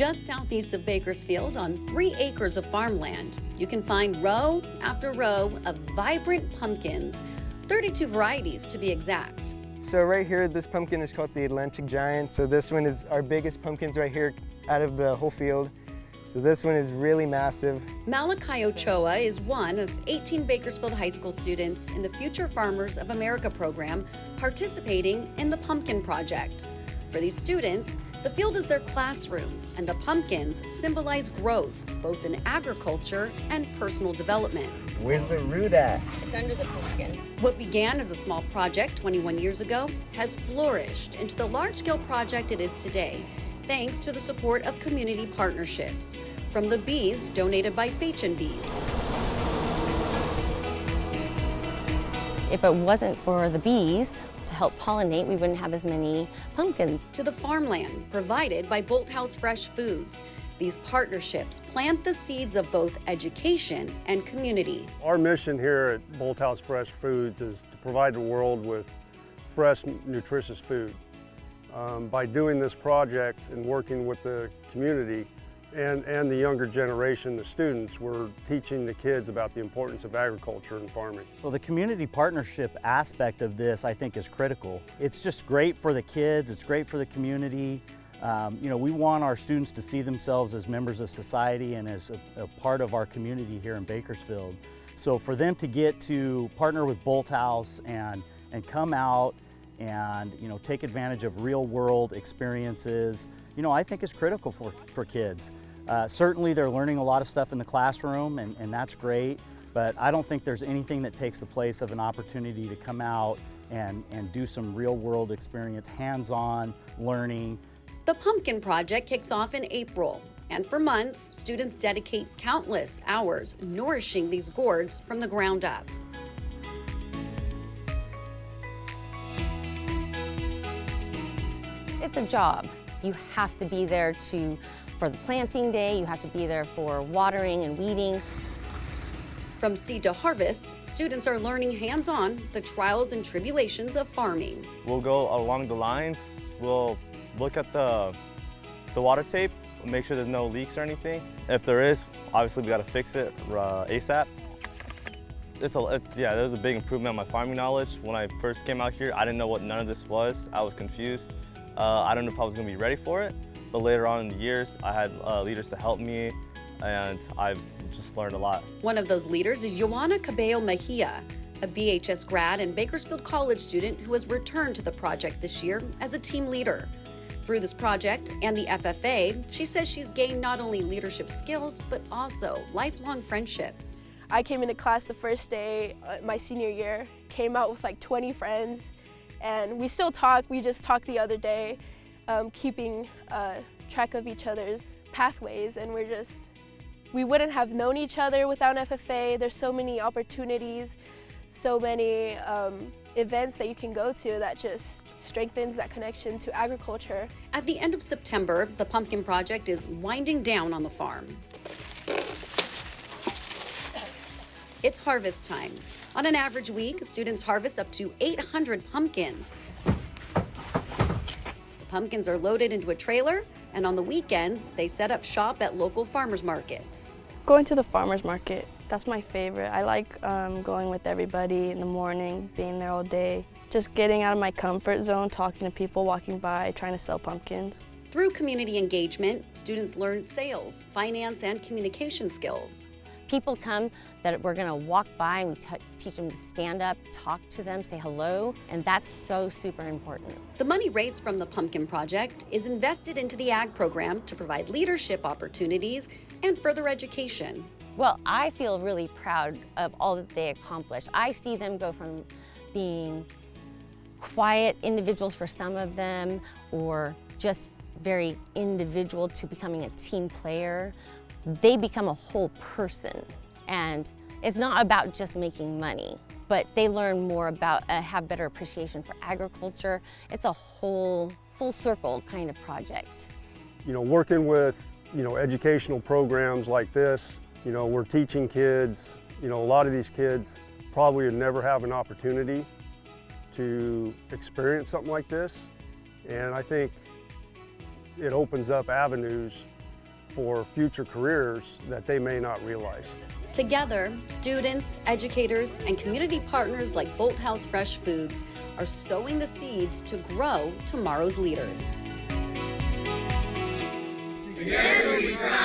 Just southeast of Bakersfield, on 3 acres of farmland, you can find row after row of vibrant pumpkins, 32 varieties to be exact. So right here, this pumpkin is called the Atlantic Giant. So this one is our biggest pumpkins right here out of the whole field. So this one is really massive. Malachi Ochoa is one of 18 Bakersfield High School students in the Future Farmers of America program participating in the Pumpkin Project. For these students, the field is their classroom, and the pumpkins symbolize growth, both in agriculture and personal development. Where's the root at? It's under the pumpkin. What began as a small project 21 years ago has flourished into the large-scale project it is today, thanks to the support of community partnerships, from the bees donated by Fachin Bees. If it wasn't for the bees to help pollinate, we wouldn't have as many pumpkins. To the farmland provided by Bolthouse Fresh Foods. These partnerships plant the seeds of both education and community. Our mission here at Bolthouse Fresh Foods is to provide the world with fresh, nutritious food. By doing this project and working with the community and the younger generation, the students, we're teaching the kids about the importance of agriculture and farming. So the community partnership aspect of this, I think, is critical. It's just great for the kids, it's great for the community. We want our students to see themselves as members of society and as a part of our community here in Bakersfield. So for them to get to partner with Bolthouse and come out and take advantage of real world experiences, I think is critical for kids. Certainly they're learning a lot of stuff in the classroom and that's great, but I don't think there's anything that takes the place of an opportunity to come out and do some real world experience, hands-on learning. The Pumpkin Project kicks off in April, and for months, students dedicate countless hours nourishing these gourds from the ground up. It's a job. You have to be there for the planting day, you have to be there for watering and weeding. From seed to harvest, students are learning hands-on the trials and tribulations of farming. We'll go along the lines, we'll look at the water tape, make sure there's no leaks or anything. If there is, obviously we gotta fix it ASAP. There's a big improvement on my farming knowledge. When I first came out here, I didn't know what none of this was. I was confused. I don't know if I was gonna be ready for it, but later on in the years, I had leaders to help me, and I've just learned a lot. One of those leaders is Joanna Cabello Mejia, a BHS grad and Bakersfield College student who has returned to the project this year as a team leader. Through this project and the FFA, she says she's gained not only leadership skills, but also lifelong friendships. I came into class the first day, my senior year, came out with like 20 friends, and we still talk. We just talked the other day, keeping track of each other's pathways, and we wouldn't have known each other without FFA. There's so many opportunities, so many events that you can go to that just strengthens that connection to agriculture. At the end of September, the Pumpkin Project is winding down on the farm. It's harvest time. On an average week, students harvest up to 800 pumpkins. The pumpkins are loaded into a trailer, and on the weekends, they set up shop at local farmers markets. Going to the farmers market, that's my favorite. I like going with everybody in the morning, being there all day, just getting out of my comfort zone, talking to people walking by, trying to sell pumpkins. Through community engagement, students learn sales, finance, and communication skills. People come that we're gonna walk by and we teach them to stand up, talk to them, say hello, and that's so super important. The money raised from the Pumpkin Project is invested into the Ag program to provide leadership opportunities and further education. Well, I feel really proud of all that they accomplish. I see them go from being quiet individuals for some of them, or just very individual, to becoming a team player. They become a whole person, and it's not about just making money, but they learn more about, have better appreciation for agriculture. It's a whole full circle kind of project. Working with, educational programs like this, we're teaching kids, a lot of these kids probably would never have an opportunity to experience something like this. And I think it opens up avenues for future careers that they may not realize. Together, students, educators, and community partners like Bolthouse Fresh Foods are sowing the seeds to grow tomorrow's leaders. Together we thrive.